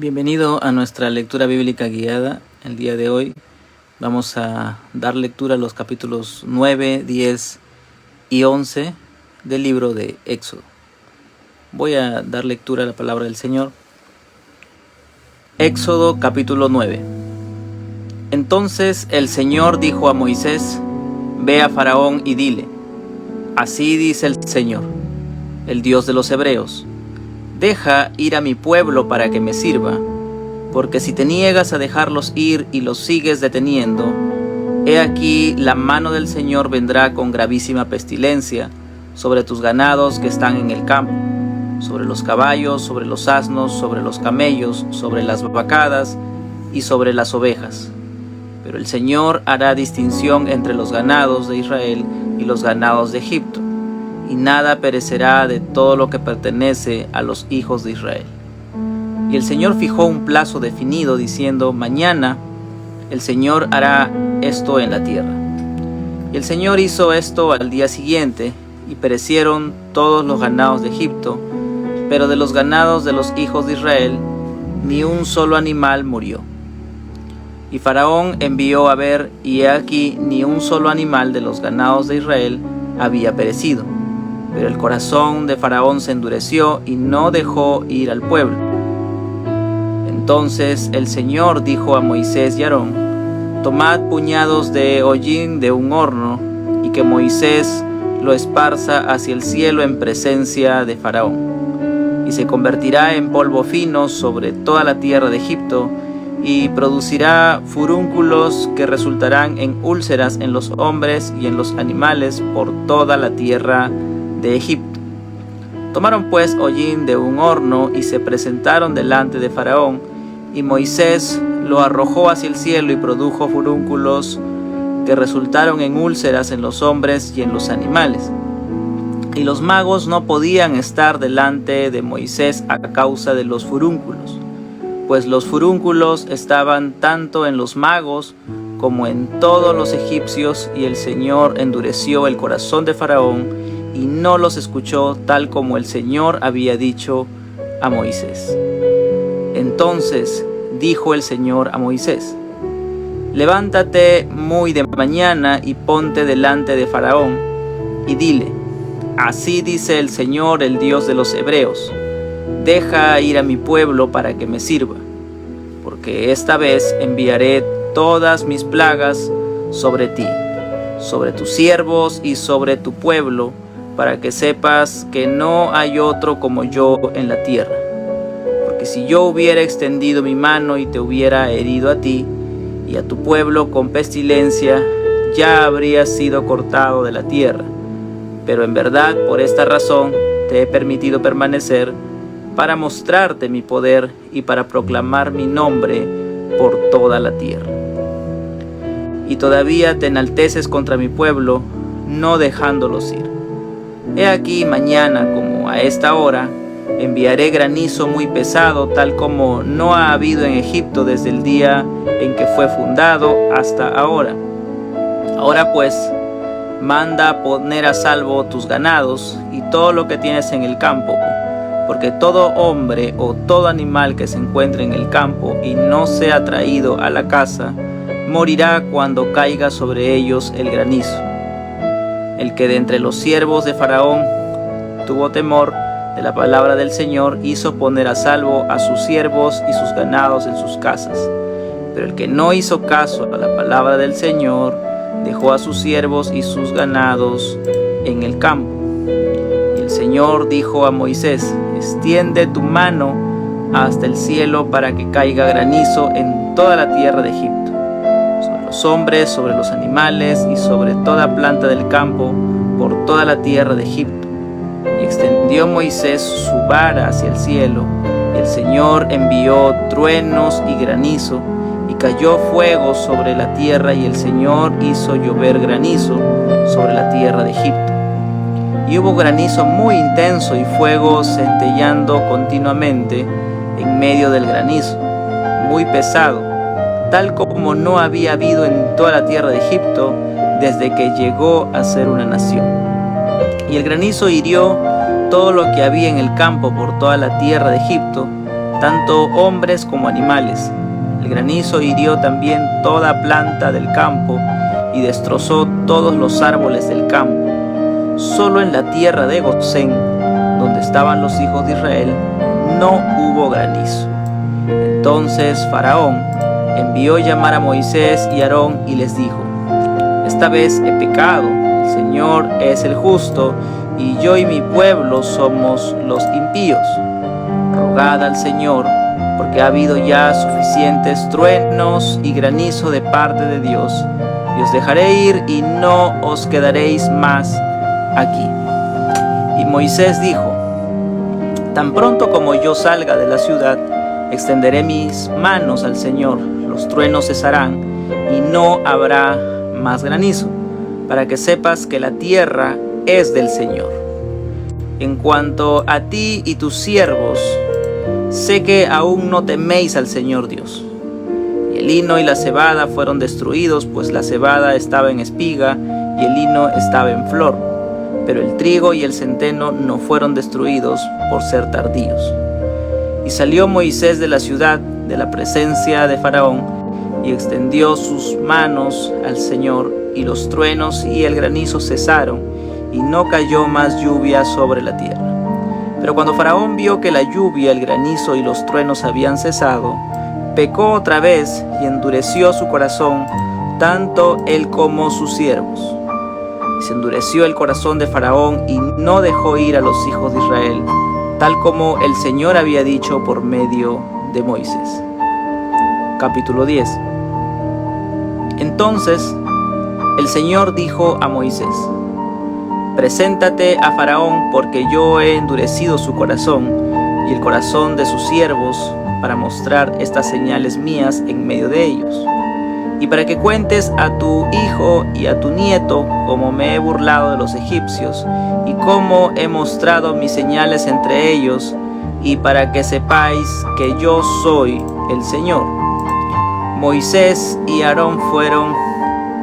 Bienvenido a nuestra lectura bíblica guiada. El día de hoy vamos a dar lectura a los capítulos 9, 10 y 11 del libro de Éxodo. Voy a dar lectura a la palabra del Señor. Éxodo capítulo 9. Entonces el Señor dijo a Moisés: Ve a Faraón y dile: Así dice el Señor, el Dios de los hebreos: Deja ir a mi pueblo para que me sirva, porque si te niegas a dejarlos ir y los sigues deteniendo, he aquí la mano del Señor vendrá con gravísima pestilencia sobre tus ganados que están en el campo, sobre los caballos, sobre los asnos, sobre los camellos, sobre las vacadas y sobre las ovejas. Pero el Señor hará distinción entre los ganados de Israel y los ganados de Egipto, y nada perecerá de todo lo que pertenece a los hijos de Israel. Y el Señor fijó un plazo definido, diciendo: Mañana el Señor hará esto en la tierra. Y el Señor hizo esto al día siguiente, y perecieron todos los ganados de Egipto, pero de los ganados de los hijos de Israel ni un solo animal murió. Y Faraón envió a ver, y he aquí ni un solo animal de los ganados de Israel había perecido. Pero el corazón de Faraón se endureció y no dejó ir al pueblo. Entonces el Señor dijo a Moisés y Aarón: Tomad puñados de hollín de un horno, y que Moisés lo esparza hacia el cielo en presencia de Faraón. Y se convertirá en polvo fino sobre toda la tierra de Egipto, y producirá furúnculos que resultarán en úlceras en los hombres y en los animales por toda la tierra de Egipto. Tomaron pues hollín de un horno y se presentaron delante de Faraón, y Moisés lo arrojó hacia el cielo y produjo furúnculos que resultaron en úlceras en los hombres y en los animales. Y los magos no podían estar delante de Moisés a causa de los furúnculos, pues los furúnculos estaban tanto en los magos como en todos los egipcios, y el Señor endureció el corazón de Faraón y no los escuchó, tal como el Señor había dicho a Moisés. Entonces dijo el Señor a Moisés: Levántate muy de mañana y ponte delante de Faraón, y dile: Así dice el Señor, el Dios de los hebreos: Deja ir a mi pueblo para que me sirva, porque esta vez enviaré todas mis plagas sobre ti, sobre tus siervos y sobre tu pueblo, para que sepas que no hay otro como yo en la tierra. Porque si yo hubiera extendido mi mano y te hubiera herido a ti y a tu pueblo con pestilencia, ya habrías sido cortado de la tierra. Pero en verdad, por esta razón te he permitido permanecer, para mostrarte mi poder y para proclamar mi nombre por toda la tierra. Y todavía te enalteces contra mi pueblo, no dejándolos ir. He aquí mañana, como a esta hora, enviaré granizo muy pesado, tal como no ha habido en Egipto desde el día en que fue fundado hasta ahora. Ahora pues, manda poner a salvo tus ganados y todo lo que tienes en el campo, porque todo hombre o todo animal que se encuentre en el campo y no sea traído a la casa, morirá cuando caiga sobre ellos el granizo. El que de entre los siervos de Faraón tuvo temor de la palabra del Señor, hizo poner a salvo a sus siervos y sus ganados en sus casas. Pero el que no hizo caso a la palabra del Señor, dejó a sus siervos y sus ganados en el campo. Y el Señor dijo a Moisés: Extiende tu mano hasta el cielo para que caiga granizo en toda la tierra de Egipto, sobre los hombres, sobre los animales y sobre toda planta del campo por toda la tierra de Egipto. Y extendió Moisés su vara hacia el cielo, y el Señor envió truenos y granizo, y cayó fuego sobre la tierra, y el Señor hizo llover granizo sobre la tierra de Egipto. Y hubo granizo muy intenso y fuego centelleando continuamente en medio del granizo, muy pesado, tal como no había habido en toda la tierra de Egipto desde que llegó a ser una nación. Y el granizo hirió todo lo que había en el campo por toda la tierra de Egipto, tanto hombres como animales. El granizo hirió también toda planta del campo y destrozó todos los árboles del campo. Solo en la tierra de Gosén, donde estaban los hijos de Israel, no hubo granizo. Entonces Faraón envió llamar a Moisés y Aarón y les dijo: esta vez he pecado, el Señor es el justo, y yo y mi pueblo somos los impíos. Rogad al Señor, porque ha habido ya suficientes truenos y granizo de parte de Dios, y os dejaré ir y no os quedaréis más aquí. Y Moisés dijo: tan pronto como yo salga de la ciudad, extenderé mis manos al Señor, los truenos cesarán y no habrá más granizo, para que sepas que la tierra es del Señor. En cuanto a ti y tus siervos, sé que aún no teméis al Señor Dios. Y el lino y la cebada fueron destruidos, pues la cebada estaba en espiga y el lino estaba en flor, pero el trigo y el centeno no fueron destruidos por ser tardíos. Y salió Moisés de la ciudad, de la presencia de Faraón, y extendió sus manos al Señor, y los truenos y el granizo cesaron, y no cayó más lluvia sobre la tierra. Pero cuando Faraón vio que la lluvia, el granizo y los truenos habían cesado, pecó otra vez y endureció su corazón, tanto él como sus siervos. Y se endureció el corazón de Faraón y no dejó ir a los hijos de Israel, tal como el Señor había dicho por medio de Moisés. Capítulo 10. Entonces el Señor dijo a Moisés: preséntate a Faraón, porque yo he endurecido su corazón y el corazón de sus siervos, para mostrar estas señales mías en medio de ellos, y para que cuentes a tu hijo y a tu nieto cómo me he burlado de los egipcios y cómo he mostrado mis señales entre ellos, y para que sepáis que yo soy el Señor. Moisés y Aarón fueron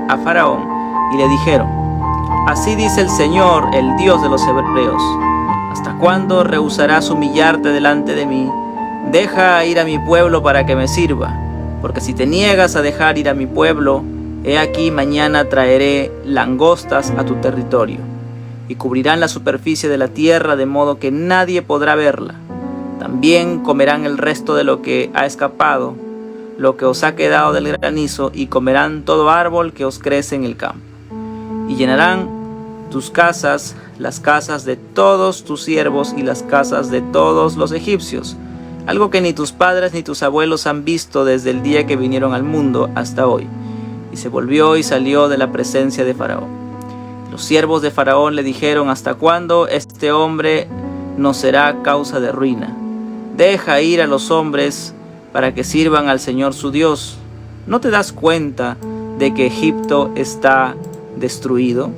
a Faraón y le dijeron: así dice el Señor, el Dios de los hebreos: ¿hasta cuándo rehusarás humillarte delante de mí? Deja ir a mi pueblo para que me sirva, porque si te niegas a dejar ir a mi pueblo, he aquí mañana traeré langostas a tu territorio, y cubrirán la superficie de la tierra de modo que nadie podrá verla. También comerán el resto de lo que ha escapado, lo que os ha quedado del granizo, y comerán todo árbol que os crece en el campo. Y llenarán tus casas, las casas de todos tus siervos y las casas de todos los egipcios, algo que ni tus padres ni tus abuelos han visto desde el día que vinieron al mundo hasta hoy. Y se volvió y salió de la presencia de Faraón. Los siervos de Faraón le dijeron: ¿hasta cuándo este hombre nos será causa de ruina? Deja ir a los hombres para que sirvan al Señor su Dios. ¿No te das cuenta de que Egipto está destruido?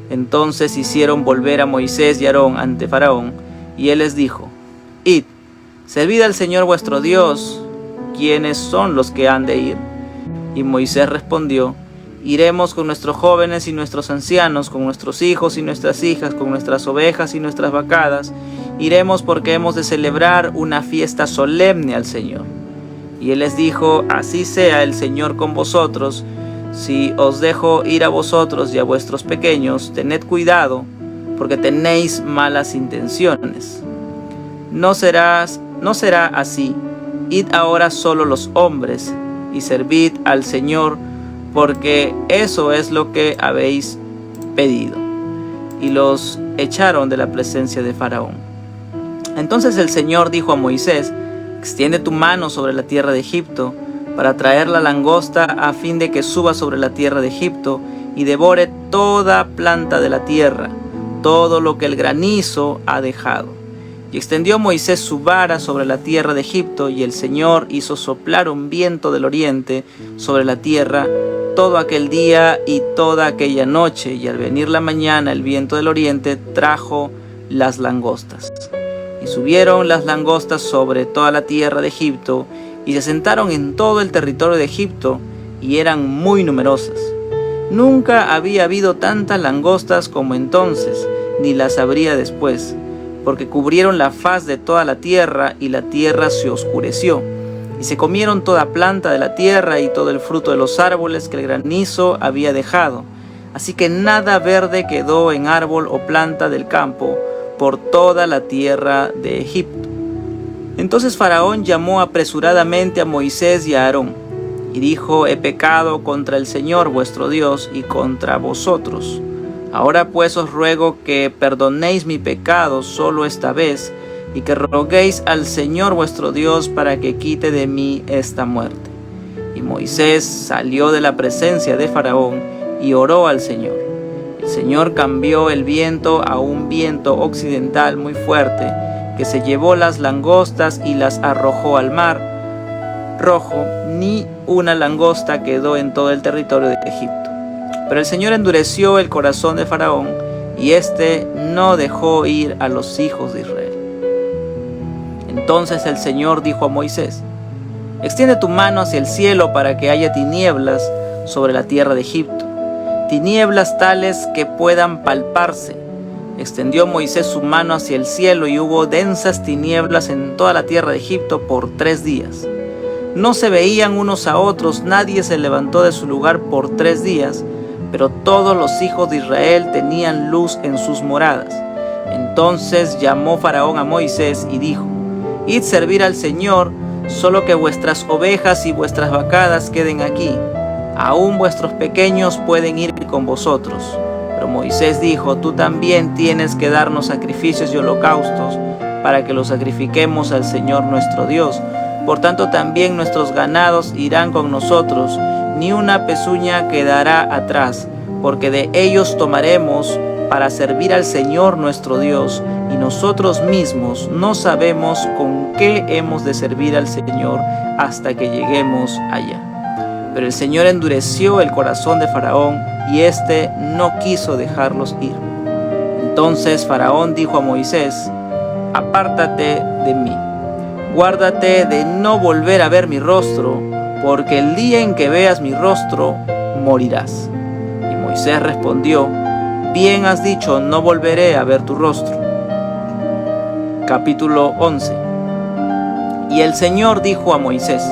Entonces hicieron volver a Moisés y Aarón ante Faraón, y él les dijo: id, servid al Señor vuestro Dios. ¿Quiénes son los que han de ir? Y Moisés respondió: iremos con nuestros jóvenes y nuestros ancianos, con nuestros hijos y nuestras hijas, con nuestras ovejas y nuestras vacadas. Iremos porque hemos de celebrar una fiesta solemne al Señor. Y él les dijo: así sea el Señor con vosotros. Si os dejo ir a vosotros y a vuestros pequeños, tened cuidado, porque tenéis malas intenciones. No será así. Id ahora solo los hombres, y servid al Señor, porque eso es lo que habéis pedido. Y los echaron de la presencia de Faraón. Entonces el Señor dijo a Moisés: extiende tu mano sobre la tierra de Egipto, para traer la langosta, a fin de que suba sobre la tierra de Egipto y devore toda planta de la tierra, todo lo que el granizo ha dejado. Y extendió Moisés su vara sobre la tierra de Egipto, y el Señor hizo soplar un viento del oriente sobre la tierra todo aquel día y toda aquella noche, y al venir la mañana el viento del oriente trajo las langostas. Y subieron las langostas sobre toda la tierra de Egipto, y se asentaron en todo el territorio de Egipto, y eran muy numerosas. Nunca había habido tantas langostas como entonces, ni las habría después, porque cubrieron la faz de toda la tierra, y la tierra se oscureció. Y se comieron toda planta de la tierra y todo el fruto de los árboles que el granizo había dejado. Así que nada verde quedó en árbol o planta del campo por toda la tierra de Egipto. Entonces Faraón llamó apresuradamente a Moisés y a Aarón, y dijo: he pecado contra el Señor vuestro Dios y contra vosotros. Ahora pues os ruego que perdonéis mi pecado solo esta vez, y que roguéis al Señor vuestro Dios para que quite de mí esta muerte. Y Moisés salió de la presencia de Faraón y oró al Señor. El Señor cambió el viento a un viento occidental muy fuerte, que se llevó las langostas y las arrojó al mar Rojo. Ni una langosta quedó en todo el territorio de Egipto. Pero el Señor endureció el corazón de Faraón, y éste no dejó ir a los hijos de Israel. Entonces el Señor dijo a Moisés: extiende tu mano hacia el cielo para que haya tinieblas sobre la tierra de Egipto, tinieblas tales que puedan palparse. Extendió Moisés su mano hacia el cielo, y hubo densas tinieblas en toda la tierra de Egipto por 3 días. No se veían unos a otros, nadie se levantó de su lugar por 3 días, pero todos los hijos de Israel tenían luz en sus moradas. Entonces llamó Faraón a Moisés y dijo: id servir al Señor, solo que vuestras ovejas y vuestras vacadas queden aquí. Aún vuestros pequeños pueden ir con vosotros. Pero Moisés dijo: tú también tienes que darnos sacrificios y holocaustos para que los sacrifiquemos al Señor nuestro Dios. Por tanto también nuestros ganados irán con nosotros, ni una pezuña quedará atrás, porque de ellos tomaremos para servir al Señor nuestro Dios, y nosotros mismos no sabemos con qué hemos de servir al Señor hasta que lleguemos allá. Pero el Señor endureció el corazón de Faraón, y éste no quiso dejarlos ir. Entonces Faraón dijo a Moisés: apártate de mí, guárdate de no volver a ver mi rostro, porque el día en que veas mi rostro, morirás. Y Moisés respondió: bien has dicho, no volveré a ver tu rostro. Capítulo 11. Y el Señor dijo a Moisés: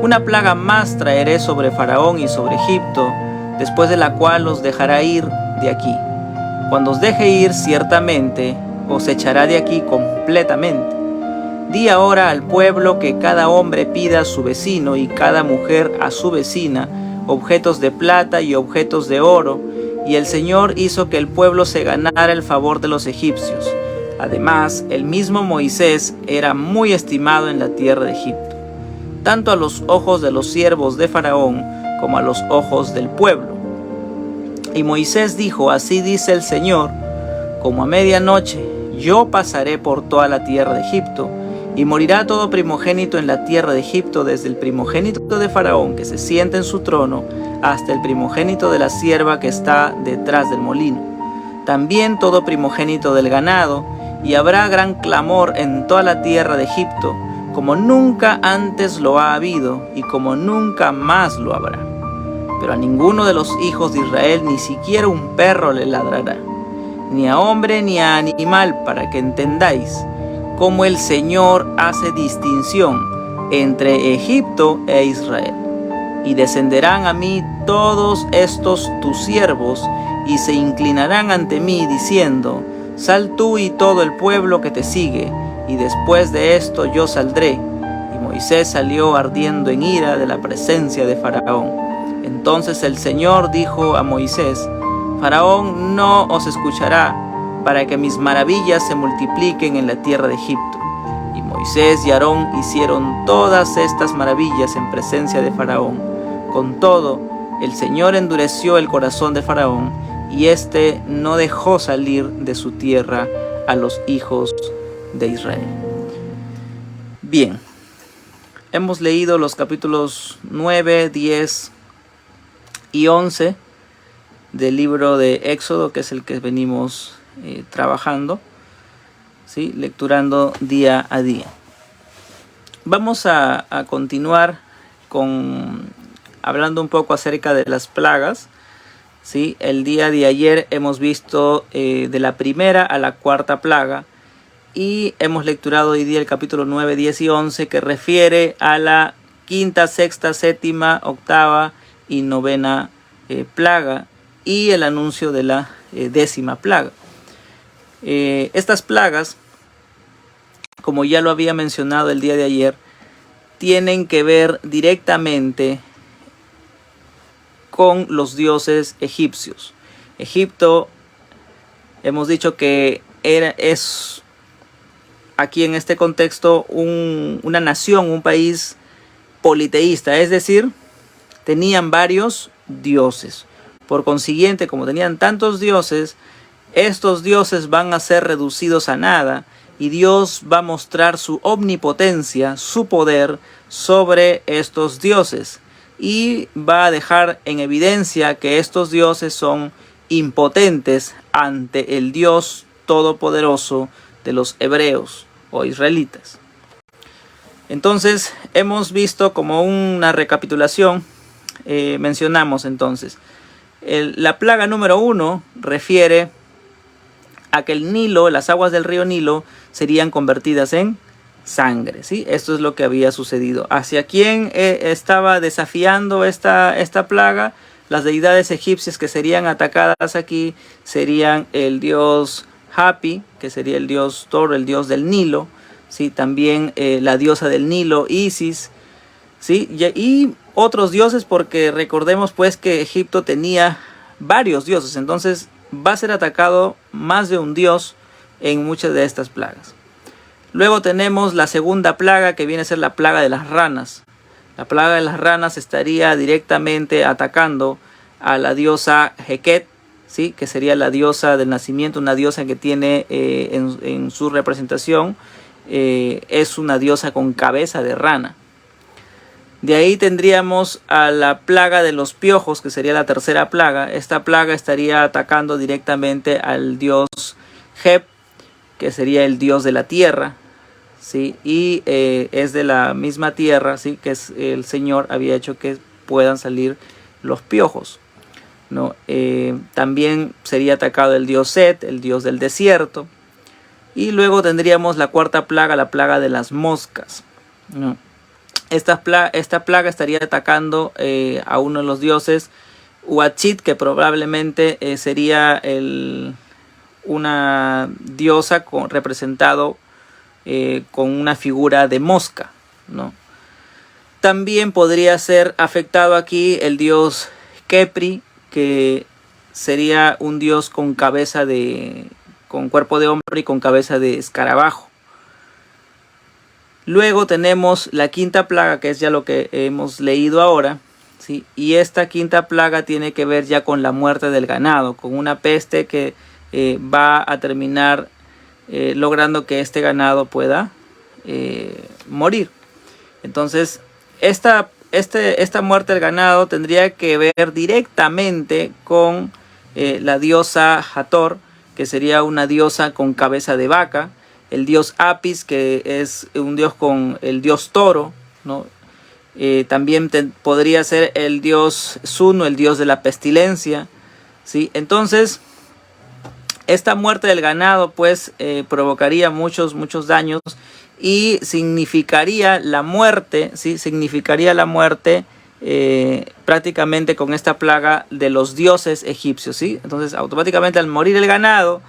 una plaga más traeré sobre Faraón y sobre Egipto, después de la cual os dejará ir de aquí. Cuando os deje ir, ciertamente os echará de aquí completamente. Di ahora al pueblo que cada hombre pida a su vecino y cada mujer a su vecina objetos de plata y objetos de oro, y el Señor hizo que el pueblo se ganara el favor de los egipcios. Además, el mismo Moisés era muy estimado en la tierra de Egipto, tanto a los ojos de los siervos de Faraón como a los ojos del pueblo. Y Moisés dijo: así dice el Señor, como a medianoche yo pasaré por toda la tierra de Egipto, y morirá todo primogénito en la tierra de Egipto, desde el primogénito de Faraón que se sienta en su trono, hasta el primogénito de la sierva que está detrás del molino, también todo primogénito del ganado, y habrá gran clamor en toda la tierra de Egipto, como nunca antes lo ha habido, y como nunca más lo habrá. Pero a ninguno de los hijos de Israel ni siquiera un perro le ladrará, ni a hombre ni a animal, para que entendáis cómo el Señor hace distinción entre Egipto e Israel. Y descenderán a mí todos estos tus siervos, y se inclinarán ante mí, diciendo: sal tú y todo el pueblo que te sigue, y después de esto yo saldré. Y Moisés salió ardiendo en ira de la presencia de Faraón. Entonces el Señor dijo a Moisés: Faraón no os escuchará, para que mis maravillas se multipliquen en la tierra de Egipto. Y Moisés y Aarón hicieron todas estas maravillas en presencia de Faraón. Con todo, el Señor endureció el corazón de Faraón, y éste no dejó salir de su tierra a los hijos de Israel. Bien, hemos leído los capítulos 9, 10 y 11 del libro de Éxodo, que es el que venimos trabajando, ¿sí? Lecturando día a día. Vamos a continuar hablando un poco acerca de las plagas ¿sí? El día de ayer hemos visto de la primera a la cuarta plaga y hemos lecturado hoy día el capítulo 9, 10 y 11 que refiere a la quinta, sexta, séptima, octava y novena plaga y el anuncio de la décima plaga. Estas plagas, como ya lo había mencionado el día de ayer, tienen que ver directamente con los dioses egipcios. Egipto, hemos dicho que es aquí en este contexto una nación, un país politeísta, es decir, tenían varios dioses. Por consiguiente, como tenían tantos dioses, estos dioses van a ser reducidos a nada y Dios va a mostrar su omnipotencia, su poder sobre estos dioses y va a dejar en evidencia que estos dioses son impotentes ante el Dios todopoderoso de los hebreos o israelitas. Entonces hemos visto como una recapitulación, mencionamos entonces la plaga número 1 refiere a que el Nilo, las aguas del río Nilo serían convertidas en sangre, ¿sí? Esto es lo que había sucedido. ¿Hacia quién estaba desafiando esta plaga? Las deidades egipcias que serían atacadas aquí serían el dios Hapi, que sería el dios toro, el dios del Nilo, ¿sí? También la diosa del Nilo, Isis, ¿sí? Y otros dioses, porque recordemos pues que Egipto tenía varios dioses, entonces va a ser atacado más de un dios en muchas de estas plagas. Luego tenemos la segunda plaga, que viene a ser la plaga de las ranas. La plaga de las ranas estaría directamente atacando a la diosa Heket, ¿sí? Que sería la diosa del nacimiento, una diosa que tiene en su representación, es una diosa con cabeza de rana. De ahí tendríamos a la plaga de los piojos, que sería la tercera plaga. Esta plaga estaría atacando directamente al dios Geb, que sería el dios de la tierra, ¿sí? Y es de la misma tierra, ¿sí? Que es el Señor había hecho que puedan salir los piojos, ¿no? También sería atacado el dios Set, el dios del desierto. Y luego tendríamos la cuarta plaga, la plaga de las moscas, ¿no? Esta plaga estaría atacando a uno de los dioses, Huachit, que probablemente sería una diosa representado con una figura de mosca, ¿no? También podría ser afectado aquí el dios Kepri, que sería un dios con con cuerpo de hombre y con cabeza de escarabajo. Luego tenemos la quinta plaga, que es ya lo que hemos leído ahora, ¿sí? Y esta quinta plaga tiene que ver ya con la muerte del ganado, con una peste que va a terminar logrando que este ganado pueda morir. Entonces, esta muerte del ganado tendría que ver directamente con la diosa Hathor, que sería una diosa con cabeza de vaca. El dios Apis, que es un dios con el dios toro, ¿no? También podría ser el dios Suno, el dios de la pestilencia, ¿sí? Entonces, esta muerte del ganado pues provocaría muchos daños y significaría la muerte, ¿sí? Significaría la muerte prácticamente con esta plaga de los dioses egipcios, ¿sí? Entonces, automáticamente al morir el ganado,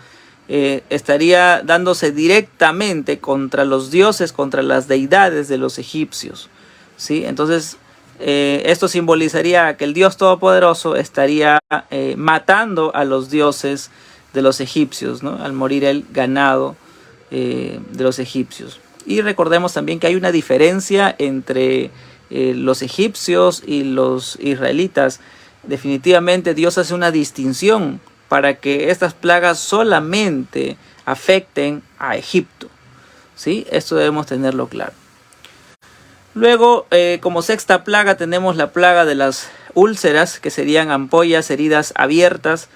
estaría dándose directamente contra los dioses, contra las deidades de los egipcios, ¿sí? Entonces esto simbolizaría que el Dios Todopoderoso estaría matando a los dioses de los egipcios, ¿no? Al morir el ganado de los egipcios. Y recordemos también que hay una diferencia entre los egipcios y los israelitas. Definitivamente Dios hace una distinción para que estas plagas solamente afecten a Egipto, ¿sí? Esto debemos tenerlo claro. Luego, como sexta plaga, tenemos la plaga de las úlceras, que serían ampollas, heridas abiertas,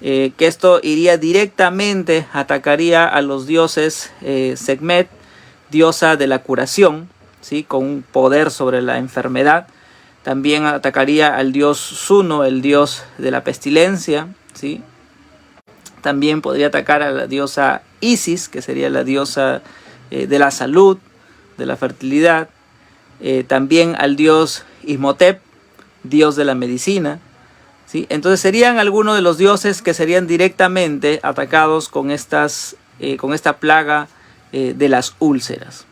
que esto iría directamente, atacaría a los dioses Sekhmet, diosa de la curación, ¿sí? Con un poder sobre la enfermedad. También atacaría al dios Suno, el dios de la pestilencia, ¿sí? También podría atacar a la diosa Isis, que sería la diosa de la salud, de la fertilidad. También al dios Imhotep, dios de la medicina, ¿sí? Entonces serían algunos de los dioses que serían directamente atacados con esta plaga de las úlceras.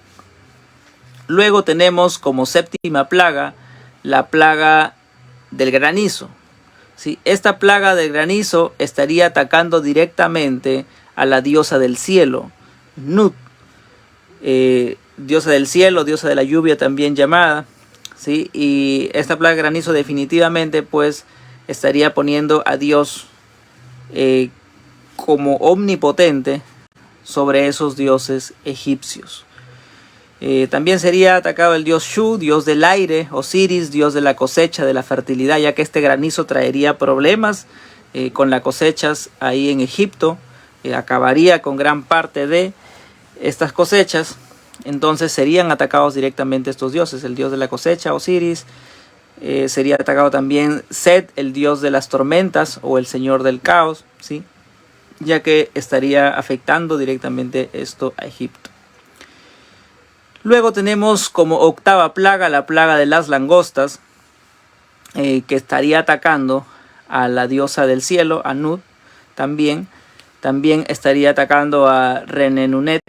Luego tenemos como séptima plaga la plaga del granizo, ¿sí? Esta plaga del granizo estaría atacando directamente a la diosa del cielo, Nut, diosa del cielo, diosa de la lluvia también llamada, ¿sí? Y esta plaga de granizo definitivamente pues estaría poniendo a Dios como omnipotente sobre esos dioses egipcios. También sería atacado el dios Shu, dios del aire, Osiris, dios de la cosecha, de la fertilidad, ya que este granizo traería problemas con las cosechas ahí en Egipto, acabaría con gran parte de estas cosechas. Entonces serían atacados directamente estos dioses, el dios de la cosecha, Osiris. Sería atacado también Set, el dios de las tormentas o el señor del caos, ¿sí? Ya que estaría afectando directamente esto a Egipto. Luego tenemos como octava plaga la plaga de las langostas, que estaría atacando a la diosa del cielo, a Nut. También estaría atacando a Renenutet,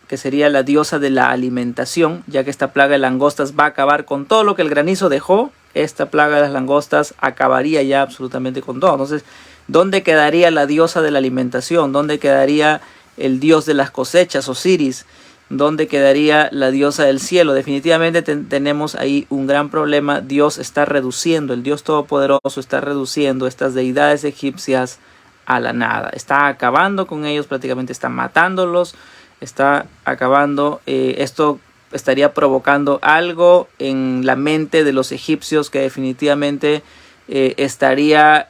que sería la diosa de la alimentación, ya que esta plaga de langostas va a acabar con todo lo que el granizo dejó. Esta plaga de las langostas acabaría ya absolutamente con todo. Entonces, ¿dónde quedaría la diosa de la alimentación? ¿Dónde quedaría el dios de las cosechas, Osiris? ¿Dónde quedaría la diosa del cielo? Definitivamente tenemos ahí un gran problema. Dios está reduciendo, el Dios Todopoderoso está reduciendo estas deidades egipcias a la nada. Está acabando con ellos, prácticamente está matándolos, está acabando. Esto estaría provocando algo en la mente de los egipcios que definitivamente estaría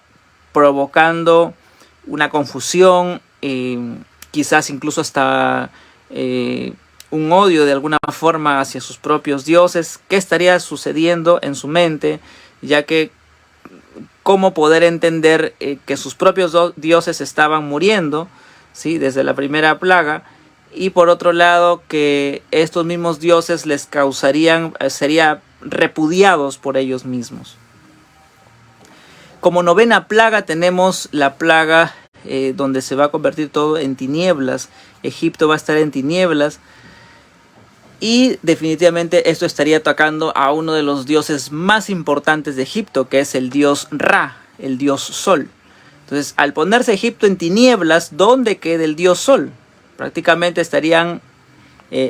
provocando una confusión, quizás incluso hasta un odio de alguna forma hacia sus propios dioses. ¿Qué estaría sucediendo en su mente? Ya que cómo poder entender que sus propios dioses estaban muriendo, ¿sí? Desde la primera plaga, y por otro lado que estos mismos dioses les causarían, serían repudiados por ellos mismos. Como novena plaga tenemos la plaga donde se va a convertir todo en tinieblas. Egipto va a estar en tinieblas. Y definitivamente esto estaría atacando a uno de los dioses más importantes de Egipto, que es el dios Ra, el dios Sol. Entonces, al ponerse Egipto en tinieblas, ¿dónde queda el dios Sol? Prácticamente estarían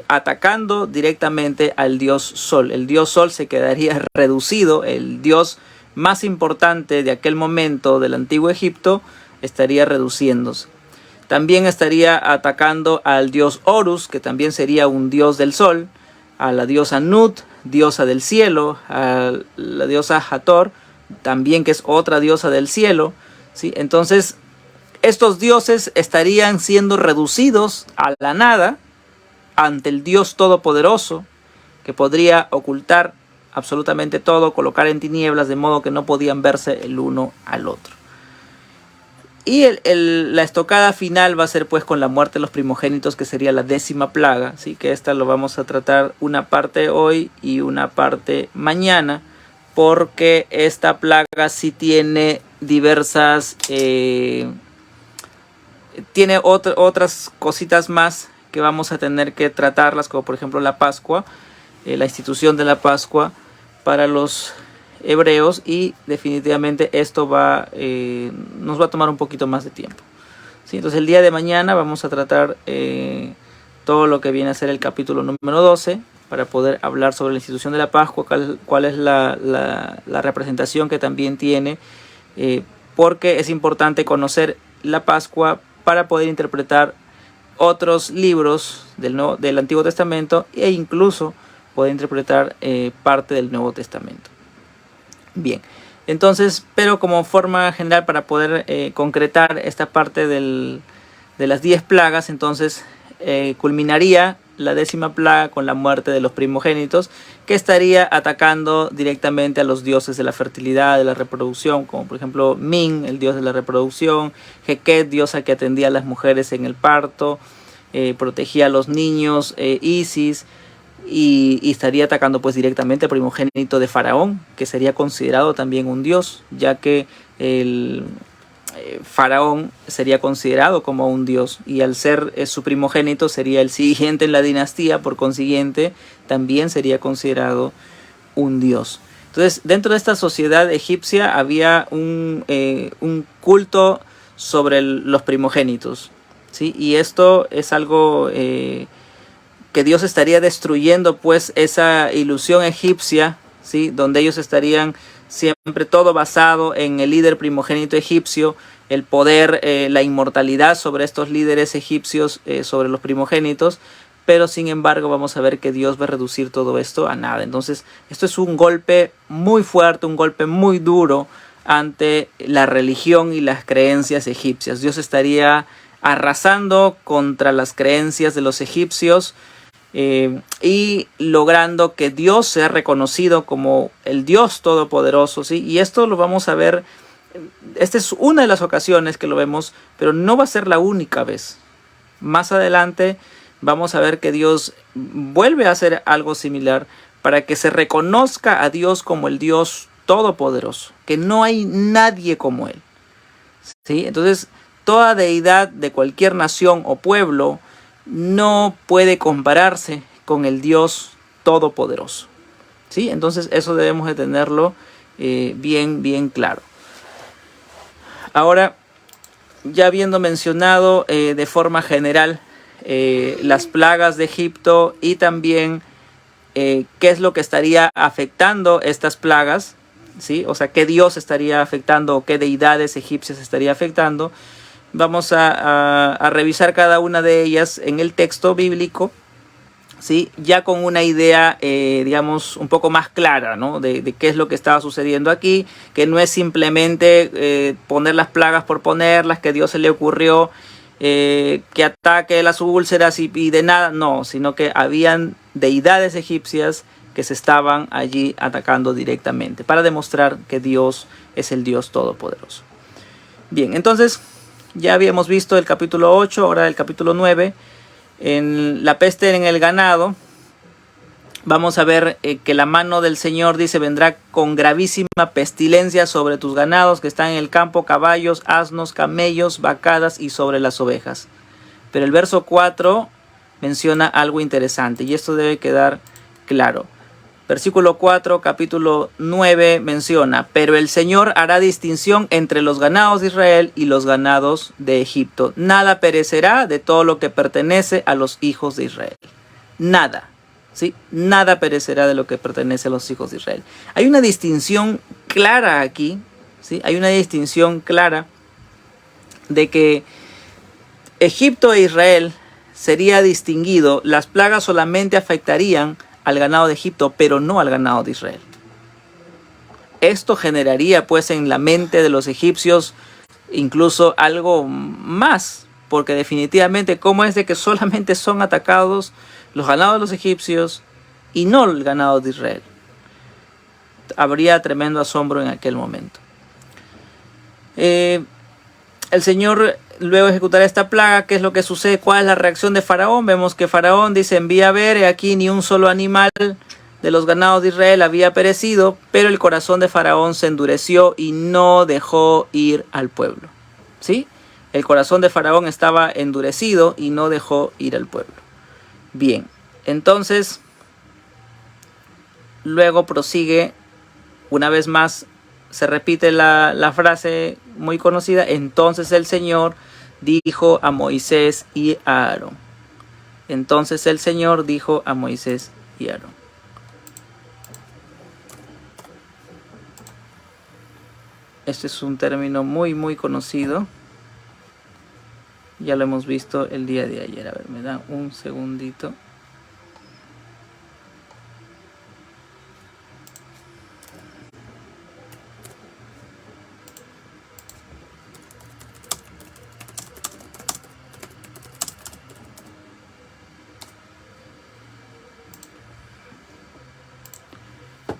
atacando directamente al dios Sol. El dios Sol se quedaría reducido, el dios más importante de aquel momento del antiguo Egipto estaría reduciéndose. También estaría atacando al dios Horus, que también sería un dios del sol, a la diosa Nut, diosa del cielo, a la diosa Hathor, también que es otra diosa del cielo, ¿sí? Entonces, estos dioses estarían siendo reducidos a la nada ante el Dios Todopoderoso, que podría ocultar absolutamente todo, colocar en tinieblas, de modo que no podían verse el uno al otro. Y la estocada final va a ser pues con la muerte de los primogénitos, que sería la 10ª plaga, ¿sí? Que esta lo vamos a tratar una parte hoy y una parte mañana, porque esta plaga sí tiene diversas, tiene otras cositas más que vamos a tener que tratarlas, como por ejemplo la Pascua, la institución de la Pascua para los hebreos, y definitivamente esto nos va a tomar un poquito más de tiempo, ¿sí? Entonces el día de mañana vamos a tratar todo lo que viene a ser el capítulo número 12 para poder hablar sobre la institución de la Pascua, cuál es la representación que también tiene, porque es importante conocer la Pascua para poder interpretar otros libros del Antiguo Testamento e incluso poder interpretar parte del Nuevo Testamento. Bien, entonces, pero como forma general para poder concretar esta parte de las 10 plagas, entonces culminaría la 10ª plaga con la muerte de los primogénitos, que estaría atacando directamente a los dioses de la fertilidad, de la reproducción, como por ejemplo Min, el dios de la reproducción, Heket, diosa que atendía a las mujeres en el parto, protegía a los niños, Isis, y estaría atacando pues directamente al primogénito de Faraón, que sería considerado también un dios, ya que el Faraón sería considerado como un dios, y al ser su primogénito sería el siguiente en la dinastía, por consiguiente también sería considerado un dios. Entonces, dentro de esta sociedad egipcia había un culto sobre los primogénitos, ¿sí? Y esto es algo que Dios estaría destruyendo, pues, esa ilusión egipcia, ¿sí? Donde ellos estarían siempre todo basado en el líder primogénito egipcio, el poder, la inmortalidad sobre estos líderes egipcios, sobre los primogénitos, pero sin embargo vamos a ver que Dios va a reducir todo esto a nada. Entonces esto es un golpe muy fuerte, un golpe muy duro ante la religión y las creencias egipcias. Dios estaría arrasando contra las creencias de los egipcios, y logrando que Dios sea reconocido como el Dios todopoderoso, ¿sí? Y esto lo vamos a ver, esta es una de las ocasiones que lo vemos, pero no va a ser la única vez. Más adelante vamos a ver que Dios vuelve a hacer algo similar para que se reconozca a Dios como el Dios todopoderoso, que no hay nadie como Él, ¿sí? Entonces, toda deidad de cualquier nación o pueblo no puede compararse con el Dios todopoderoso, ¿sí? Entonces eso debemos de tenerlo bien claro. Ahora, ya habiendo mencionado de forma general las plagas de Egipto y también qué es lo que estaría afectando estas plagas, ¿sí? O sea, qué Dios estaría afectando o qué deidades egipcias estaría afectando, vamos a revisar cada una de ellas en el texto bíblico, ¿sí? Ya con una idea, digamos, un poco más clara, ¿no? de qué es lo que estaba sucediendo aquí, que no es simplemente poner las plagas por ponerlas, que a Dios se le ocurrió que ataque las úlceras y de nada, no, sino que habían deidades egipcias que se estaban allí atacando directamente, para demostrar que Dios es el Dios todopoderoso. Bien, entonces ya habíamos visto el capítulo 8, ahora el capítulo 9, en la peste en el ganado. Vamos a ver que la mano del Señor, dice, vendrá con gravísima pestilencia sobre tus ganados que están en el campo, caballos, asnos, camellos, vacadas y sobre las ovejas. Pero el verso 4 menciona algo interesante y esto debe quedar claro. Versículo 4, capítulo 9 menciona: pero el Señor hará distinción entre los ganados de Israel y los ganados de Egipto. Nada perecerá de todo lo que pertenece a los hijos de Israel. Nada, ¿sí? Nada perecerá de lo que pertenece a los hijos de Israel. Hay una distinción clara aquí, ¿sí? Hay una distinción clara de que Egipto e Israel sería distinguido. Las plagas solamente afectarían al ganado de Egipto, pero no al ganado de Israel. Esto generaría pues en la mente de los egipcios incluso algo más, porque definitivamente, ¿cómo es de que solamente son atacados los ganados de los egipcios y no el ganado de Israel? Habría tremendo asombro en aquel momento. El Señor luego ejecutará esta plaga. ¿Qué es lo que sucede? ¿Cuál es la reacción de Faraón? Vemos que Faraón dice: envía a ver, he aquí ni un solo animal de los ganados de Israel había perecido, pero el corazón de Faraón se endureció y no dejó ir al pueblo, ¿sí? El corazón de Faraón estaba endurecido y no dejó ir al pueblo. Bien, entonces luego prosigue, una vez más se repite la frase muy conocida: entonces el Señor dijo a Moisés y a Aarón. Entonces el Señor dijo a Moisés y a Aarón. Este es un término muy conocido. Ya lo hemos visto el día de ayer. A ver, me da un segundito.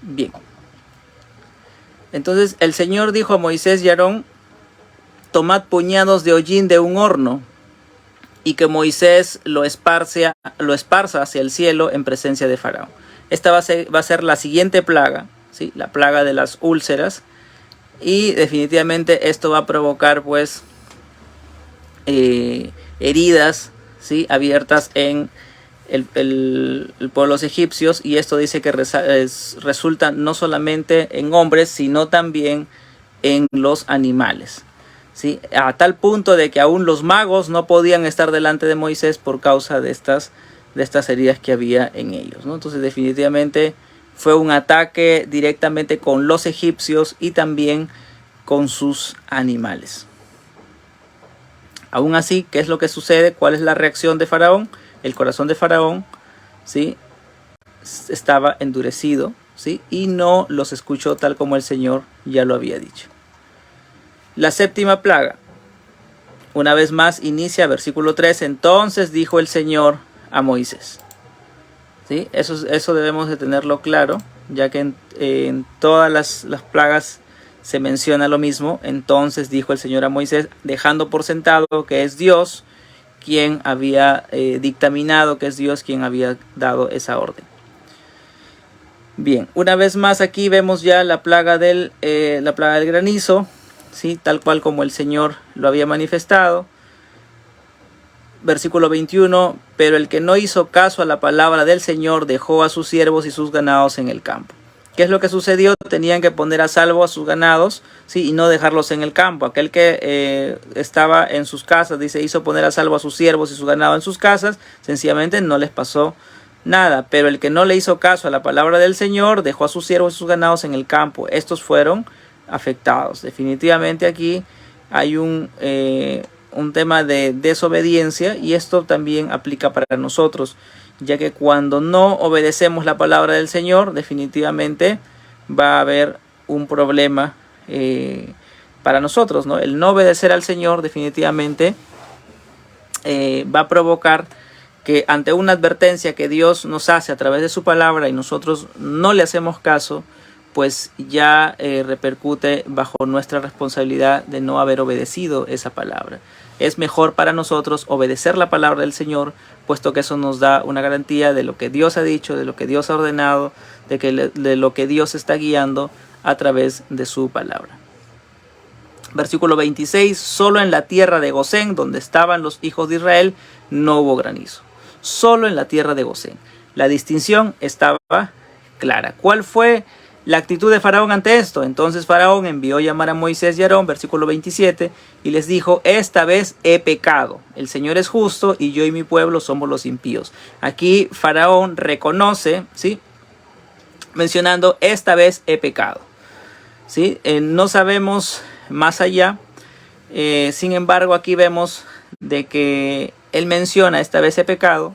Bien. Entonces el Señor dijo a Moisés y Aarón: tomad puñados de hollín de un horno, y que Moisés lo esparza hacia el cielo en presencia de Faraón. Esta va a ser la siguiente plaga, ¿sí? La plaga de las úlceras. Y definitivamente esto va a provocar pues heridas, ¿sí? Abiertas en el pueblo de los egipcios. Y esto dice que resulta no solamente en hombres, sino también en los animales, ¿sí? A tal punto de que aún los magos no podían estar delante de Moisés por causa de estas heridas que había en ellos, ¿no? Entonces definitivamente fue un ataque directamente con los egipcios y también con sus animales. Aún así, ¿qué es lo que sucede? ¿Cuál es la reacción de Faraón? El corazón de Faraón, ¿sí?, estaba endurecido, ¿sí?, y no los escuchó tal como el Señor ya lo había dicho. La séptima plaga, una vez más, inicia versículo 3. Entonces dijo el Señor a Moisés, ¿sí? Eso debemos de tenerlo claro, ya que en todas las plagas se menciona lo mismo. Entonces dijo el Señor a Moisés, dejando por sentado que es Dios quien había dictaminado, que es Dios quien había dado esa orden. Bien, una vez más aquí vemos ya la plaga del granizo, ¿sí?, tal cual como el Señor lo había manifestado. Versículo 21, pero el que no hizo caso a la palabra del Señor dejó a sus siervos y sus ganados en el campo. ¿Qué es lo que sucedió? Tenían que poner a salvo a sus ganados, ¿sí?, y no dejarlos en el campo. Aquel que estaba en sus casas, dice, hizo poner a salvo a sus siervos y su ganado en sus casas, sencillamente no les pasó nada. Pero el que no le hizo caso a la palabra del Señor dejó a sus siervos y sus ganados en el campo. Estos fueron afectados. Definitivamente aquí hay un tema de desobediencia, y esto también aplica para nosotros, ya que cuando no obedecemos la palabra del Señor, definitivamente va a haber un problema para nosotros, ¿no? El no obedecer al Señor definitivamente va a provocar que ante una advertencia que Dios nos hace a través de su palabra y nosotros no le hacemos caso, pues ya repercute bajo nuestra responsabilidad de no haber obedecido esa palabra. Es mejor para nosotros obedecer la palabra del Señor, puesto que eso nos da una garantía de lo que Dios ha dicho, de lo que Dios ha ordenado, de lo que Dios está guiando a través de su palabra. Versículo 26, solo en la tierra de Gosén, donde estaban los hijos de Israel, no hubo granizo. Solo en la tierra de Gosén. La distinción estaba clara. ¿Cuál fue la actitud de Faraón ante esto? Entonces Faraón envió llamar a Moisés y Aarón, versículo 27, y les dijo, esta vez he pecado. El Señor es justo y yo y mi pueblo somos los impíos. Aquí Faraón reconoce, ¿sí?, mencionando, esta vez he pecado, ¿sí? No sabemos más allá. Sin embargo, aquí vemos de que él menciona, esta vez he pecado,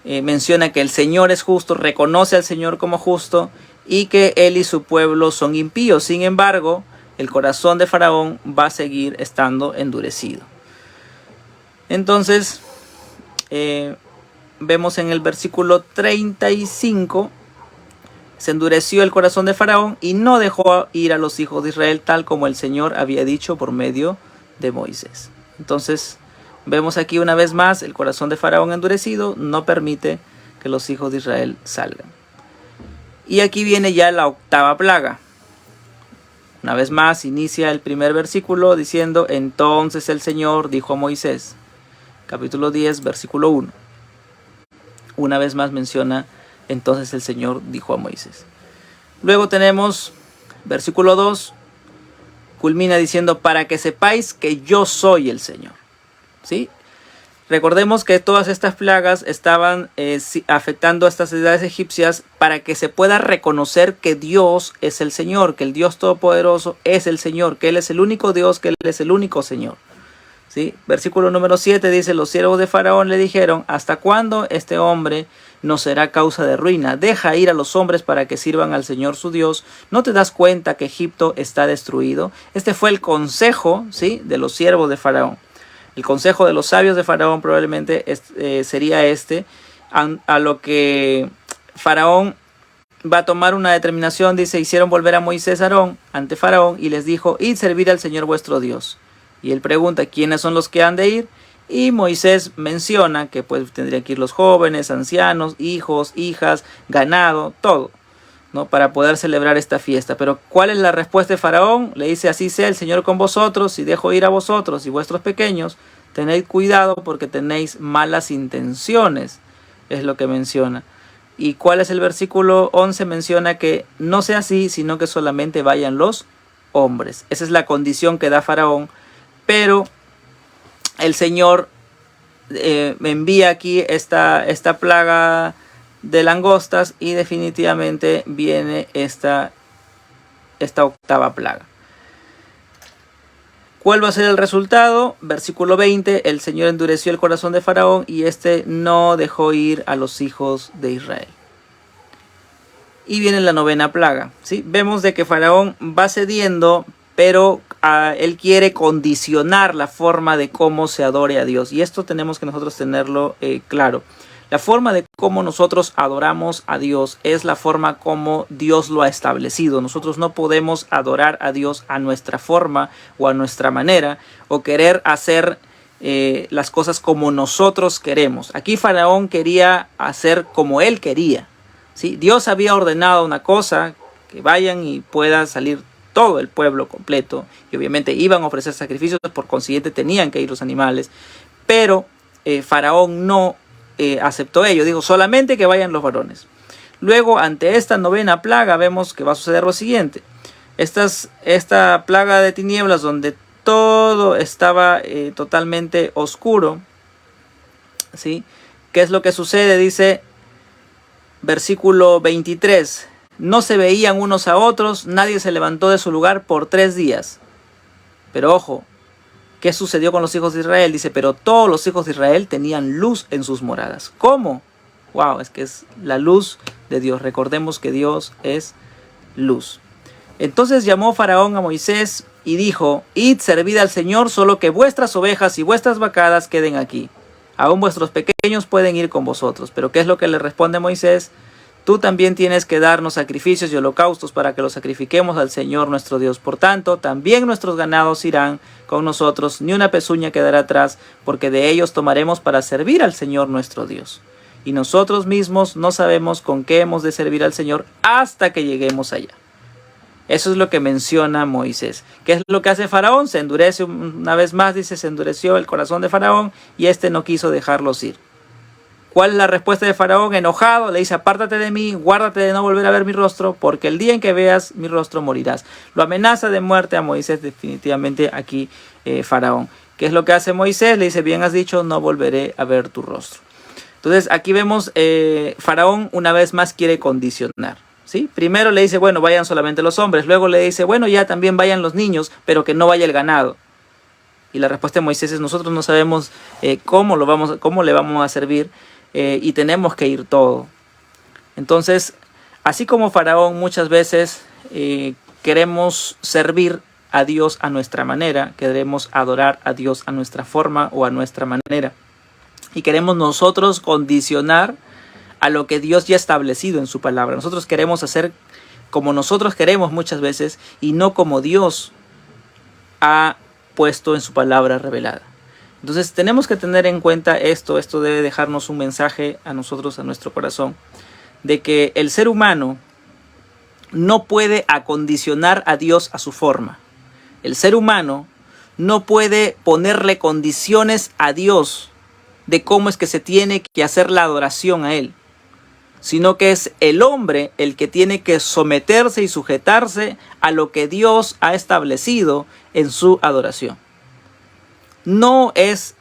menciona que el Señor es justo, reconoce al Señor como justo, y que él y su pueblo son impíos. Sin embargo, el corazón de Faraón va a seguir estando endurecido. Entonces, vemos en el versículo 35, se endureció el corazón de Faraón y no dejó ir a los hijos de Israel, tal como el Señor había dicho por medio de Moisés. Entonces, vemos aquí una vez más, el corazón de Faraón endurecido no permite que los hijos de Israel salgan. Y aquí viene ya la octava plaga. Una vez más inicia el primer versículo diciendo, entonces el Señor dijo a Moisés, capítulo 10, versículo 1. Una vez más menciona, entonces el Señor dijo a Moisés. Luego tenemos versículo 2, culmina diciendo, para que sepáis que yo soy el Señor. ¿Sí? Recordemos que todas estas plagas estaban afectando a estas ciudades egipcias para que se pueda reconocer que Dios es el Señor, que el Dios Todopoderoso es el Señor, que Él es el único Dios, que Él es el único Señor. ¿Sí? Versículo número 7 dice, los siervos de Faraón le dijeron, ¿hasta cuándo este hombre nos será causa de ruina? Deja ir a los hombres para que sirvan al Señor su Dios. ¿No te das cuenta que Egipto está destruido? Este fue el consejo, ¿sí?, de los siervos de Faraón. El consejo de los sabios de Faraón probablemente sería a lo que Faraón va a tomar una determinación. Dice, hicieron volver a Moisés y Aarón ante Faraón y les dijo, id servir al Señor vuestro Dios. Y él pregunta, ¿quiénes son los que han de ir? Y Moisés menciona que pues tendrían que ir los jóvenes, ancianos, hijos, hijas, ganado, todo, ¿no? Para poder celebrar esta fiesta. Pero ¿cuál es la respuesta de Faraón? Le dice, así sea el Señor con vosotros, si dejo ir a vosotros y vuestros pequeños, tened cuidado porque tenéis malas intenciones, es lo que menciona. ¿Y cuál es el versículo 11? Menciona que no sea así, sino que solamente vayan los hombres. Esa es la condición que da Faraón, pero el Señor me envía aquí esta plaga de langostas y definitivamente viene esta octava plaga. ¿Cuál va a ser el resultado? Versículo 20, el Señor endureció el corazón de Faraón y éste no dejó ir a los hijos de Israel. Y viene la novena plaga, ¿sí? Vemos de que Faraón va cediendo, pero él quiere condicionar la forma de cómo se adore a Dios. Y esto tenemos que nosotros tenerlo claro. La forma de cómo nosotros adoramos a Dios es la forma como Dios lo ha establecido. Nosotros no podemos adorar a Dios a nuestra forma o a nuestra manera o querer hacer las cosas como nosotros queremos. Aquí Faraón quería hacer como él quería, ¿sí? Dios había ordenado una cosa, que vayan y pueda salir todo el pueblo completo. Y obviamente iban a ofrecer sacrificios, por consiguiente tenían que ir los animales. Pero Faraón no aceptó ello, dijo solamente que vayan los varones. Luego, ante esta novena plaga, vemos que va a suceder lo siguiente. Esta plaga de tinieblas, donde todo estaba totalmente oscuro, ¿sí? ¿Qué es lo que sucede? Dice, versículo 23, no se veían unos a otros, nadie se levantó de su lugar por 3 días. Pero ojo, ¿qué sucedió con los hijos de Israel? Dice, pero todos los hijos de Israel tenían luz en sus moradas. ¿Cómo? Wow, es que es la luz de Dios. Recordemos que Dios es luz. Entonces llamó Faraón a Moisés y dijo, id, servid al Señor, solo que vuestras ovejas y vuestras vacadas queden aquí. Aún vuestros pequeños pueden ir con vosotros. Pero ¿qué es lo que le responde Moisés? Tú también tienes que darnos sacrificios y holocaustos para que los sacrifiquemos al Señor nuestro Dios. Por tanto, también nuestros ganados irán con nosotros, ni una pezuña quedará atrás, porque de ellos tomaremos para servir al Señor nuestro Dios. Y nosotros mismos no sabemos con qué hemos de servir al Señor hasta que lleguemos allá. Eso es lo que menciona Moisés. ¿Qué es lo que hace Faraón? Se endurece una vez más, dice, se endureció el corazón de Faraón y éste no quiso dejarlos ir. ¿Cuál es la respuesta de Faraón? Enojado, le dice, apártate de mí, guárdate de no volver a ver mi rostro, porque el día en que veas mi rostro morirás. Lo amenaza de muerte a Moisés definitivamente aquí Faraón. ¿Qué es lo que hace Moisés? Le dice, bien has dicho, no volveré a ver tu rostro. Entonces aquí vemos, Faraón una vez más quiere condicionar, ¿sí? Primero le dice, bueno, vayan solamente los hombres. Luego le dice, bueno, ya también vayan los niños, pero que no vaya el ganado. Y la respuesta de Moisés es, nosotros no sabemos cómo le vamos a servir. Y tenemos que ir todo. Entonces, así como Faraón muchas veces queremos servir a Dios a nuestra manera, queremos adorar a Dios a nuestra forma o a nuestra manera, y queremos nosotros condicionar a lo que Dios ya ha establecido en su palabra. Nosotros queremos hacer como nosotros queremos muchas veces y no como Dios ha puesto en su palabra revelada. Entonces tenemos que tener en cuenta esto debe dejarnos un mensaje a nosotros, a nuestro corazón, de que el ser humano no puede acondicionar a Dios a su forma. El ser humano no puede ponerle condiciones a Dios de cómo es que se tiene que hacer la adoración a Él, sino que es el hombre el que tiene que someterse y sujetarse a lo que Dios ha establecido en su adoración. No es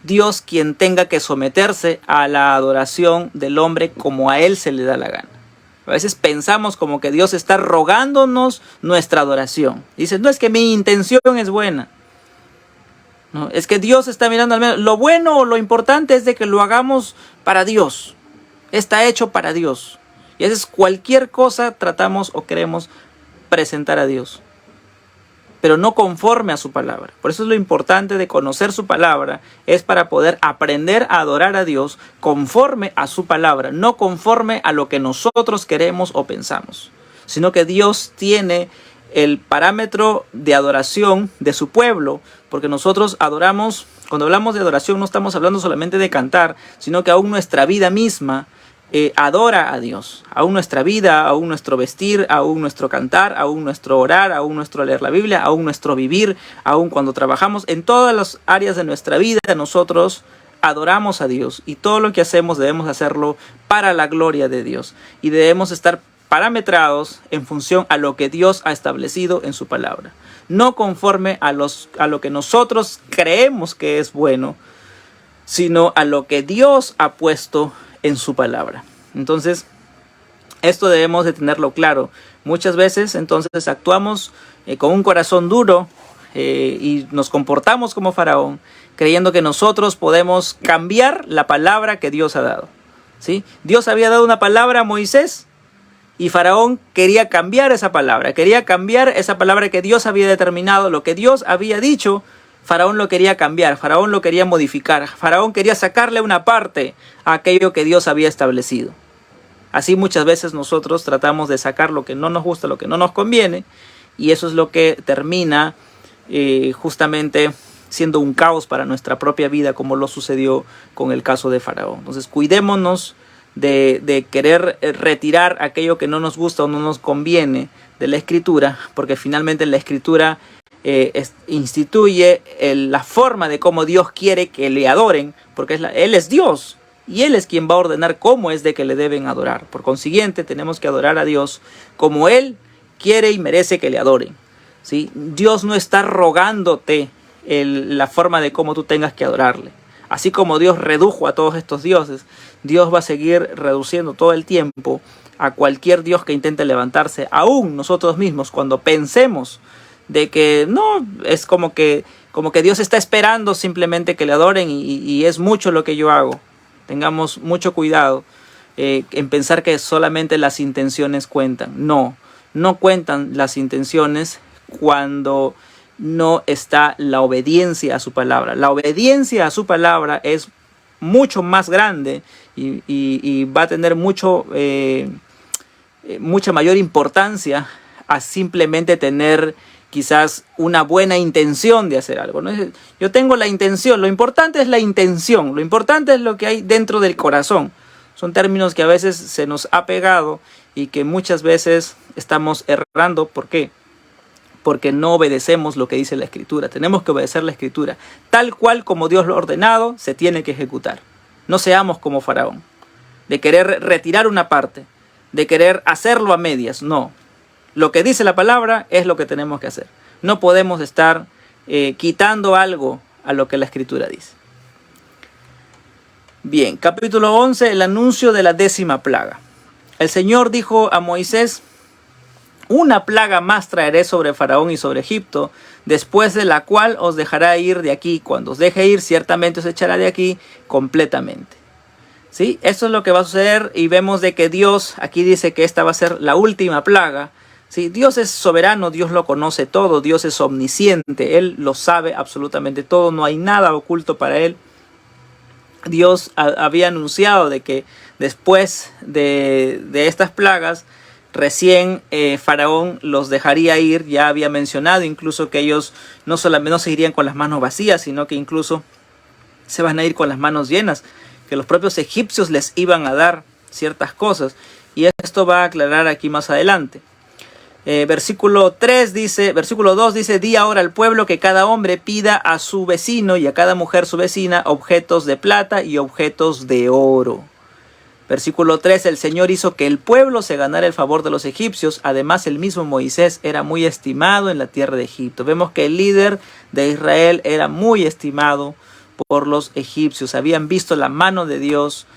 Dios quien tenga que someterse a la adoración del hombre como a él se le da la gana. A veces pensamos como que Dios está rogándonos nuestra adoración. Dice, no, es que mi intención es buena. No, es que Dios está mirando al menos. Lo bueno o lo importante es de que lo hagamos para Dios. Está hecho para Dios. Y a veces cualquier cosa tratamos o queremos presentar a Dios. pero no conforme a su palabra. Por eso es lo importante de conocer su palabra, es para poder aprender a adorar a Dios conforme a su palabra, no conforme a lo que nosotros queremos o pensamos, sino que Dios tiene el parámetro de adoración de su pueblo, porque nosotros adoramos, cuando hablamos de adoración no estamos hablando solamente de cantar, sino que aún nuestra vida misma adora a Dios. Aún nuestra vida, aún nuestro vestir, aún nuestro cantar, aún nuestro orar, aún nuestro leer la Biblia, aún nuestro vivir, aún cuando trabajamos, en todas las áreas de nuestra vida nosotros adoramos a Dios, y todo lo que hacemos debemos hacerlo para la gloria de Dios, y debemos estar parametrados en función a lo que Dios ha establecido en su palabra, no conforme a lo que nosotros creemos que es bueno, sino a lo que Dios ha puesto en su palabra. Entonces, esto debemos de tenerlo claro. Muchas veces entonces actuamos con un corazón duro y nos comportamos como Faraón, creyendo que nosotros podemos cambiar la palabra que Dios ha dado, ¿sí? Dios había dado una palabra a Moisés y Faraón quería cambiar esa palabra que Dios había determinado, lo que Dios había dicho. Faraón lo quería cambiar, Faraón lo quería modificar, Faraón quería sacarle una parte a aquello que Dios había establecido. Así muchas veces nosotros tratamos de sacar lo que no nos gusta, lo que no nos conviene, y eso es lo que termina justamente siendo un caos para nuestra propia vida, como lo sucedió con el caso de Faraón. Entonces cuidémonos de querer retirar aquello que no nos gusta o no nos conviene de la Escritura, porque finalmente la Escritura instituye la forma de cómo Dios quiere que le adoren, porque Él es Dios y Él es quien va a ordenar cómo es de que le deben adorar. Por consiguiente, tenemos que adorar a Dios como Él quiere y merece que le adoren, ¿sí? Dios no está rogándote la forma de cómo tú tengas que adorarle. Así como Dios redujo a todos estos dioses, Dios va a seguir reduciendo todo el tiempo a cualquier dios que intente levantarse, aún nosotros mismos, cuando pensemos de que no, es como que Dios está esperando simplemente que le adoren y es mucho lo que yo hago. Tengamos mucho cuidado en pensar que solamente las intenciones cuentan. No cuentan las intenciones cuando no está la obediencia a su palabra. La obediencia a su palabra es mucho más grande y va a tener mucha mayor importancia a simplemente tener quizás una buena intención de hacer algo, ¿no? Yo tengo la intención, lo importante es la intención, lo importante es lo que hay dentro del corazón. Son términos que a veces se nos ha pegado y que muchas veces estamos errando. ¿Por qué? Porque no obedecemos lo que dice la Escritura. Tenemos que obedecer la Escritura. Tal cual como Dios lo ha ordenado, se tiene que ejecutar. No seamos como Faraón, de querer retirar una parte, de querer hacerlo a medias. No. Lo que dice la palabra es lo que tenemos que hacer. No podemos estar quitando algo a lo que la Escritura dice. Bien, capítulo 11, el anuncio de la 10ª plaga. El Señor dijo a Moisés: una plaga más traeré sobre Faraón y sobre Egipto, después de la cual os dejará ir de aquí. Cuando os deje ir, ciertamente os echará de aquí completamente. ¿Sí? Esto es lo que va a suceder, y vemos de que Dios aquí dice que esta va a ser la última plaga. ¿Sí? Dios es soberano, Dios lo conoce todo, Dios es omnisciente, Él lo sabe absolutamente todo, no hay nada oculto para Él. Dios había anunciado de que después de estas plagas, recién Faraón los dejaría ir. Ya había mencionado incluso que ellos no solamente no se irían con las manos vacías, sino que incluso se van a ir con las manos llenas, que los propios egipcios les iban a dar ciertas cosas, y esto va a aclarar aquí más adelante. Versículo 2 dice: di ahora al pueblo que cada hombre pida a su vecino y a cada mujer su vecina objetos de plata y objetos de oro. Versículo 3: el Señor hizo que el pueblo se ganara el favor de los egipcios. Además, el mismo Moisés era muy estimado en la tierra de Egipto. Vemos que el líder de Israel era muy estimado por los egipcios. Habían visto la mano de Dios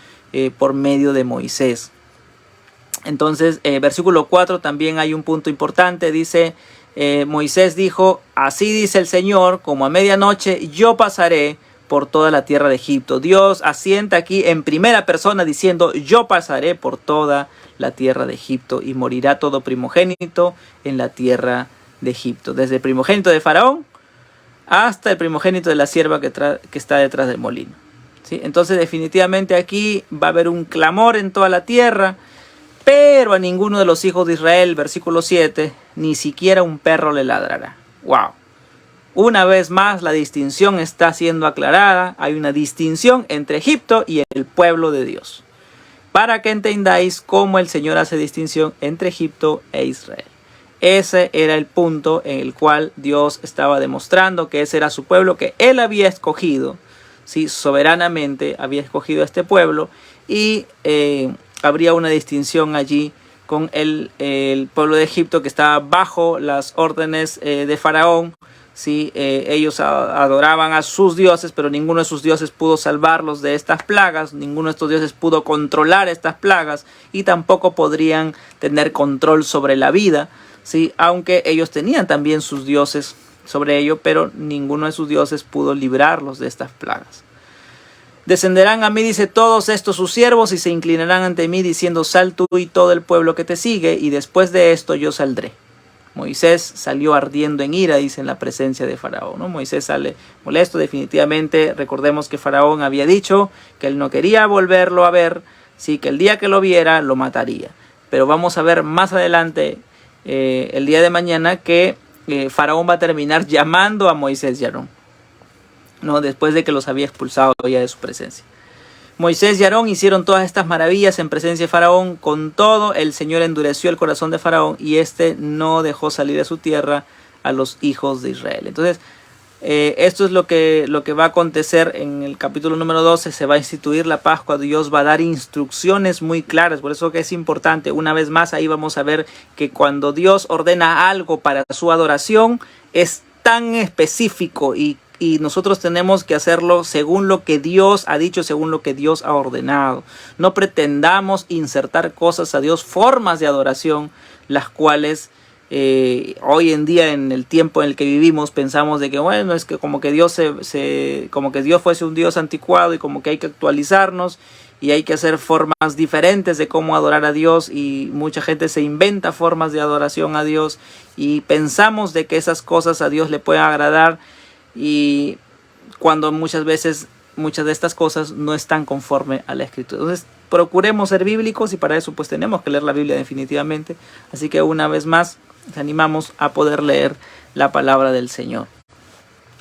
por medio de Moisés. Entonces, versículo 4 también hay un punto importante. Dice, Moisés dijo: así dice el Señor, como a medianoche yo pasaré por toda la tierra de Egipto. Dios asienta aquí en primera persona diciendo: yo pasaré por toda la tierra de Egipto, y morirá todo primogénito en la tierra de Egipto, desde el primogénito de Faraón hasta el primogénito de la sierva que está detrás del molino. ¿Sí? Entonces definitivamente aquí va a haber un clamor en toda la tierra, pero a ninguno de los hijos de Israel, versículo 7, ni siquiera un perro le ladrará. ¡Wow! Una vez más la distinción está siendo aclarada. Hay una distinción entre Egipto y el pueblo de Dios, para que entendáis cómo el Señor hace distinción entre Egipto e Israel. Ese era el punto en el cual Dios estaba demostrando que ese era su pueblo, que Él había escogido, ¿sí? Soberanamente había escogido a este pueblo, y habría una distinción allí con el pueblo de Egipto, que estaba bajo las órdenes de Faraón. ¿Sí? Ellos adoraban a sus dioses, pero ninguno de sus dioses pudo salvarlos de estas plagas, ninguno de estos dioses pudo controlar estas plagas, y tampoco podrían tener control sobre la vida, ¿sí? Aunque ellos tenían también sus dioses sobre ello, pero ninguno de sus dioses pudo librarlos de estas plagas. Descenderán a mí, dice, todos estos sus siervos, y se inclinarán ante mí, diciendo, sal tú y todo el pueblo que te sigue, y después de esto yo saldré. Moisés salió ardiendo en ira, dice, en la presencia de Faraón, ¿no? Moisés sale molesto, definitivamente. Recordemos que Faraón había dicho que él no quería volverlo a ver, sí, que el día que lo viera lo mataría. Pero vamos a ver más adelante, el día de mañana, que Faraón va a terminar llamando a Moisés y Aarón, ¿no? Después de que los había expulsado ya de su presencia. Moisés y Aarón hicieron todas estas maravillas en presencia de Faraón. Con todo, el Señor endureció el corazón de Faraón, y éste no dejó salir de su tierra a los hijos de Israel. Entonces, esto es lo que va a acontecer en el capítulo número 12. Se va a instituir la Pascua. Dios va a dar instrucciones muy claras. Por eso que es importante. Una vez más, ahí vamos a ver que cuando Dios ordena algo para su adoración, es tan específico, y nosotros tenemos que hacerlo según lo que Dios ha dicho, según lo que Dios ha ordenado. No pretendamos insertar cosas a Dios, formas de adoración, las cuales hoy en día, en el tiempo en el que vivimos, pensamos de que, bueno, es que como que Dios como que Dios fuese un Dios anticuado, y como que hay que actualizarnos y hay que hacer formas diferentes de cómo adorar a Dios, y mucha gente se inventa formas de adoración a Dios, y pensamos de que esas cosas a Dios le pueden agradar, y cuando muchas veces muchas de estas cosas no están conforme a la Escritura. Entonces procuremos ser bíblicos, y para eso pues tenemos que leer la Biblia definitivamente. Así que una vez más les animamos a poder leer la palabra del Señor.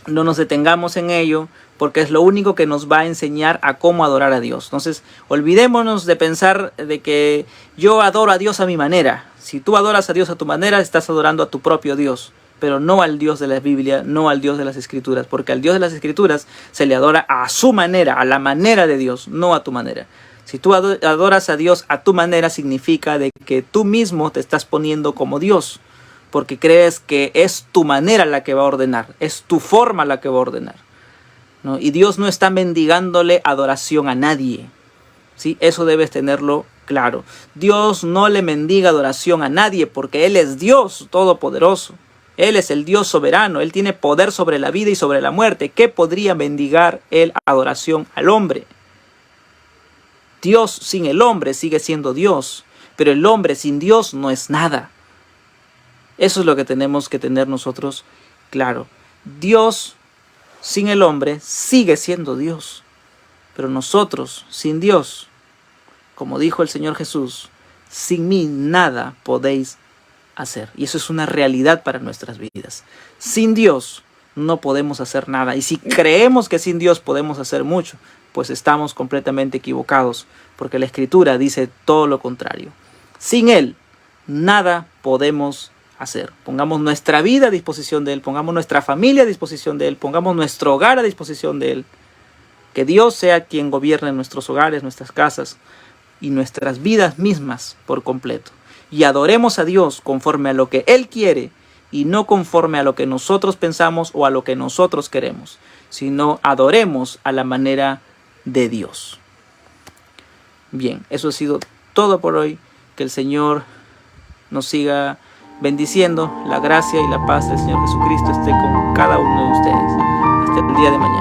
No nos detengamos en ello, porque es lo único que nos va a enseñar a cómo adorar a Dios. Entonces olvidémonos de pensar de que yo adoro a Dios a mi manera. Si tú adoras a Dios a tu manera, estás adorando a tu propio Dios, pero no al Dios de la Biblia, no al Dios de las Escrituras, porque al Dios de las Escrituras se le adora a su manera, a la manera de Dios, no a tu manera. Si tú adoras a Dios a tu manera, significa de que tú mismo te estás poniendo como Dios, porque crees que es tu manera la que va a ordenar, es tu forma la que va a ordenar, ¿no? Y Dios no está mendigándole adoración a nadie, ¿sí? Eso debes tenerlo claro. Dios no le mendiga adoración a nadie, porque Él es Dios todopoderoso. Él es el Dios soberano. Él tiene poder sobre la vida y sobre la muerte. ¿Qué podría mendigar Él adoración al hombre? Dios sin el hombre sigue siendo Dios, pero el hombre sin Dios no es nada. Eso es lo que tenemos que tener nosotros claro. Dios sin el hombre sigue siendo Dios, pero nosotros sin Dios, como dijo el Señor Jesús, sin mí nada podéis hacer. Y eso es una realidad para nuestras vidas. Sin Dios no podemos hacer nada. Y si creemos que sin Dios podemos hacer mucho, pues estamos completamente equivocados, porque la Escritura dice todo lo contrario. Sin Él nada podemos hacer. Pongamos nuestra vida a disposición de Él, pongamos nuestra familia a disposición de Él, pongamos nuestro hogar a disposición de Él. Que Dios sea quien gobierne nuestros hogares, nuestras casas y nuestras vidas mismas por completo. Y adoremos a Dios conforme a lo que Él quiere, y no conforme a lo que nosotros pensamos o a lo que nosotros queremos, sino adoremos a la manera de Dios. Bien, eso ha sido todo por hoy. Que el Señor nos siga bendiciendo. La gracia y la paz del Señor Jesucristo esté con cada uno de ustedes. Hasta el día de mañana.